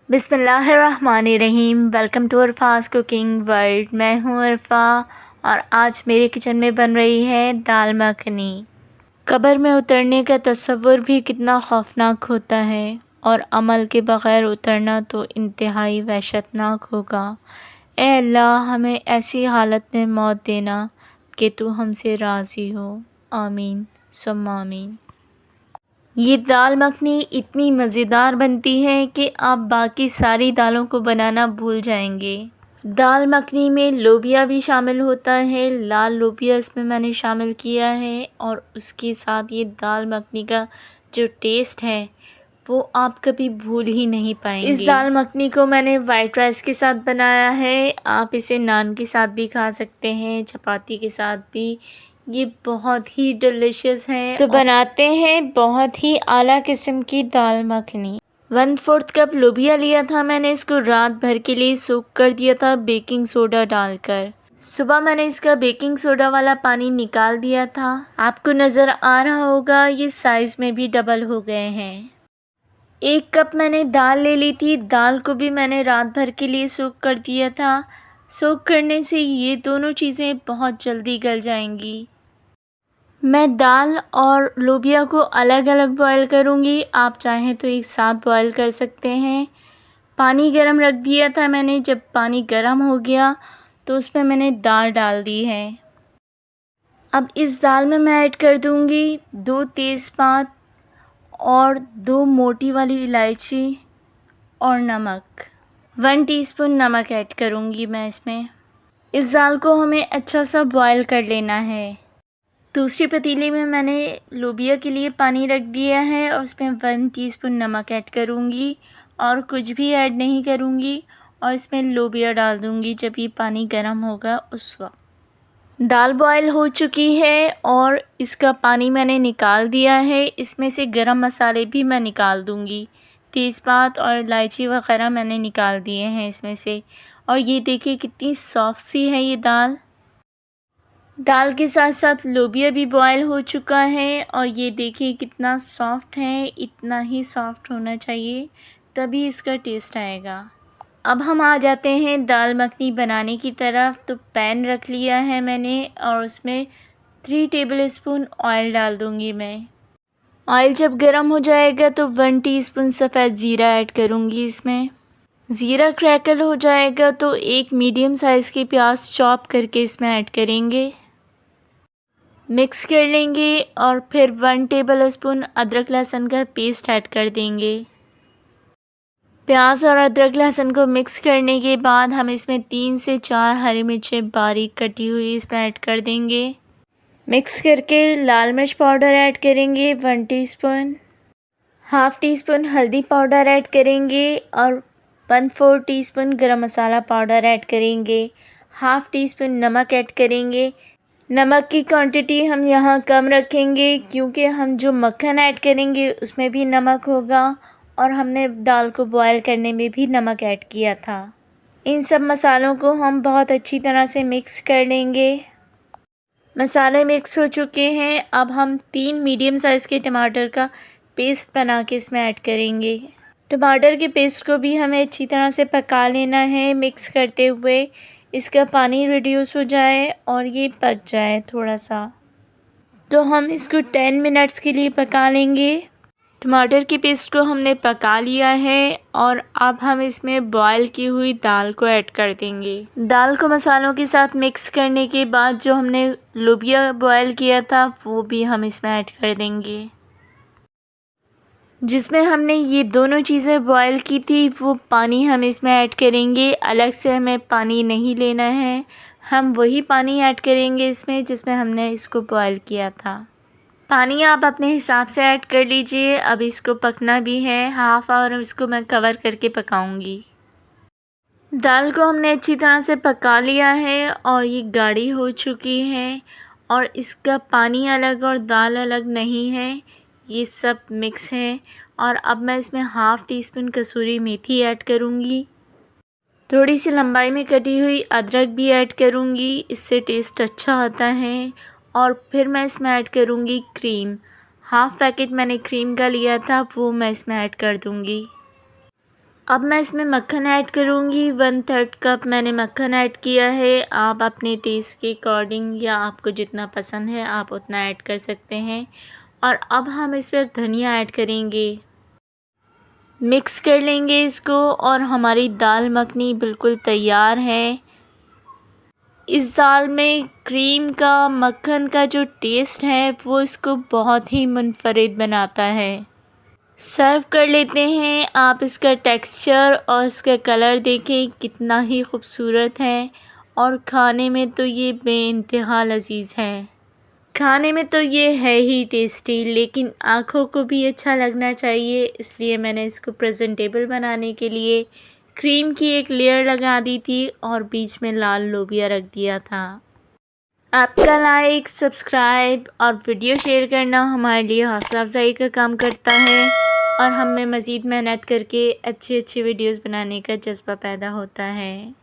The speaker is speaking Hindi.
बिस्मिल्लाहिर्रहमानिर्रहीम। Welcome to Arfa's cooking world. मैं हूँ अरफा और आज मेरे किचन में बन रही है दाल मखनी। कब्र में उतरने का तसव्वुर भी कितना खौफनाक होता है और अमल के बग़ैर उतरना तो इंतहाई वहशतनाक होगा। ए अल्लाह, हमें ऐसी हालत में मौत देना कि तू हमसे राज़ी हो। आमीन सुम्मा आमीन। ये दाल मखनी इतनी मज़ेदार बनती है कि आप बाकी सारी दालों को बनाना भूल जाएंगे। दाल मखनी में लोबिया भी शामिल होता है, लाल लोबिया इसमें मैंने शामिल किया है और उसके साथ ये दाल मखनी का जो टेस्ट है वो आप कभी भूल ही नहीं पाएंगे। इस दाल मखनी को मैंने वाइट राइस के साथ बनाया है। आप इसे नान के साथ भी खा सकते हैं, चपाती के साथ भी। ये बहुत ही डिलीशियस है। तो बनाते हैं बहुत ही आला किस्म की दाल मखनी। 1/4 कप लोबिया लिया था मैंने, इसको रात भर के लिए सोक कर दिया था बेकिंग सोडा डालकर। सुबह मैंने इसका बेकिंग सोडा वाला पानी निकाल दिया था। आपको नज़र आ रहा होगा ये साइज़ में भी डबल हो गए हैं। 1 कप मैंने दाल ले ली थी। दाल को भी मैंने रात भर के लिए सोक कर दिया था। सोक करने से ये दोनों चीज़ें बहुत जल्दी गल जाएंगी। मैं दाल और लोबिया को अलग अलग बॉईल करूँगी। आप चाहें तो एक साथ बॉईल कर सकते हैं। पानी गरम रख दिया था मैंने। जब पानी गरम हो गया तो उसमें मैंने दाल डाल दी है। अब इस दाल में मैं ऐड कर दूँगी 2 तेज़पात और 2 मोटी वाली इलायची और नमक। 1 टीस्पून नमक ऐड करूँगी मैं इसमें। इस दाल को हमें अच्छा सा बॉईल कर लेना है। दूसरी पतीली में मैंने लोबिया के लिए पानी रख दिया है और उसमें 1 टीस्पून नमक ऐड करूँगी और कुछ भी ऐड नहीं करूँगी और इसमें लोबिया डाल दूँगी जब ये पानी गर्म होगा उस वक्त। दाल बॉयल हो चुकी है और इसका पानी मैंने निकाल दिया है। इसमें से गरम मसाले भी मैं निकाल दूँगी। तेज़पात और इलायची वग़ैरह मैंने निकाल दिए हैं इसमें से। और ये देखिए कितनी सॉफ्ट सी है ये दाल। दाल के साथ साथ लोबिया भी बॉयल हो चुका है और ये देखिए कितना सॉफ्ट है। इतना ही सॉफ्ट होना चाहिए तभी इसका टेस्ट आएगा। अब हम आ जाते हैं दाल मखनी बनाने की तरफ। तो पैन रख लिया है मैंने और उसमें 3 टेबलस्पून ऑयल डाल दूँगी मैं। ऑयल जब गर्म हो जाएगा तो 1 टीस्पून सफ़ेद ज़ीरा ऐड करूँगी इसमें। ज़ीरा क्रैकल हो जाएगा तो एक मीडियम साइज़ की प्याज चॉप करके इसमें ऐड करेंगे। मिक्स कर लेंगे और फिर 1 टेबलस्पून अदरक लहसुन का पेस्ट ऐड कर देंगे। प्याज और अदरक लहसुन को मिक्स करने के बाद हम इसमें 3 से 4 हरी मिर्चें बारीक कटी हुई इसमें ऐड कर देंगे। मिक्स करके लाल मिर्च पाउडर ऐड करेंगे 1 टीस्पून। हाफ़ टीस्पून हल्दी पाउडर ऐड करेंगे और 1/4 टीस्पून गरम मसाला पाउडर ऐड करेंगे। हाफ़ टीस्पून नमक ऐड करेंगे। नमक की क्वांटिटी हम यहाँ कम रखेंगे क्योंकि हम जो मक्खन ऐड करेंगे उसमें भी नमक होगा और हमने दाल को बॉयल करने में भी नमक ऐड किया था। इन सब मसालों को हम बहुत अच्छी तरह से मिक्स कर लेंगे। मसाले मिक्स हो चुके हैं। अब हम 3 मीडियम साइज़ के टमाटर का पेस्ट बना के इसमें ऐड करेंगे। टमाटर के पेस्ट को भी हमें अच्छी तरह से पका लेना है मिक्स करते हुए। इसका पानी रिड्यूस हो जाए और ये पक जाए थोड़ा सा, तो हम इसको 10 मिनट्स के लिए पका लेंगे। टमाटर की पेस्ट को हमने पका लिया है और अब हम इसमें बॉयल की हुई दाल को ऐड कर देंगे। दाल को मसालों के साथ मिक्स करने के बाद जो हमने लोबिया बॉयल किया था वो भी हम इसमें ऐड कर देंगे। जिसमें हमने ये दोनों चीज़ें बॉयल की थी वो पानी हम इसमें ऐड करेंगे। अलग से हमें पानी नहीं लेना है, हम वही पानी ऐड करेंगे इसमें जिसमें हमने इसको बॉयल किया था। पानी आप अपने हिसाब से ऐड कर लीजिए। अब इसको पकना भी है, हाफ़ आवर इसको मैं कवर करके पकाऊंगी। दाल को हमने अच्छी तरह से पका लिया है और ये गाढ़ी हो चुकी है और इसका पानी अलग और दाल अलग नहीं है, ये सब मिक्स है। और अब मैं इसमें हाफ़ टीस्पून कसूरी मेथी ऐड करूँगी। थोड़ी सी लंबाई में कटी हुई अदरक भी ऐड करूँगी, इससे टेस्ट अच्छा आता है। और फिर मैं इसमें ऐड करूँगी क्रीम। हाफ़ पैकेट मैंने क्रीम का लिया था वो मैं इसमें ऐड कर दूँगी। अब मैं इसमें मक्खन ऐड करूँगी। 1/3 कप मैंने मक्खन ऐड किया है। आप अपने टेस्ट के अकॉर्डिंग या आपको जितना पसंद है आप उतना ऐड कर सकते हैं। और अब हम इस पर धनिया ऐड करेंगे। मिक्स कर लेंगे इसको और हमारी दाल मखनी बिल्कुल तैयार है। इस दाल में क्रीम का, मक्खन का जो टेस्ट है वो इसको बहुत ही मुनफरिद बनाता है। सर्व कर लेते हैं। आप इसका टेक्सचर और इसका कलर देखें कितना ही खूबसूरत है और खाने में तो ये बेइंतहा लज़ीज़ है। खाने में तो ये है ही टेस्टी, लेकिन आँखों को भी अच्छा लगना चाहिए, इसलिए मैंने इसको प्रेजेंटेबल बनाने के लिए क्रीम की एक लेयर लगा दी थी और बीच में लाल लोबिया रख दिया था। आपका लाइक, सब्सक्राइब और वीडियो शेयर करना हमारे लिए हौसला अफजाई का काम करता है और हम में मज़ीद मेहनत करके अच्छे वीडियोज़ बनाने का जज्बा पैदा होता है।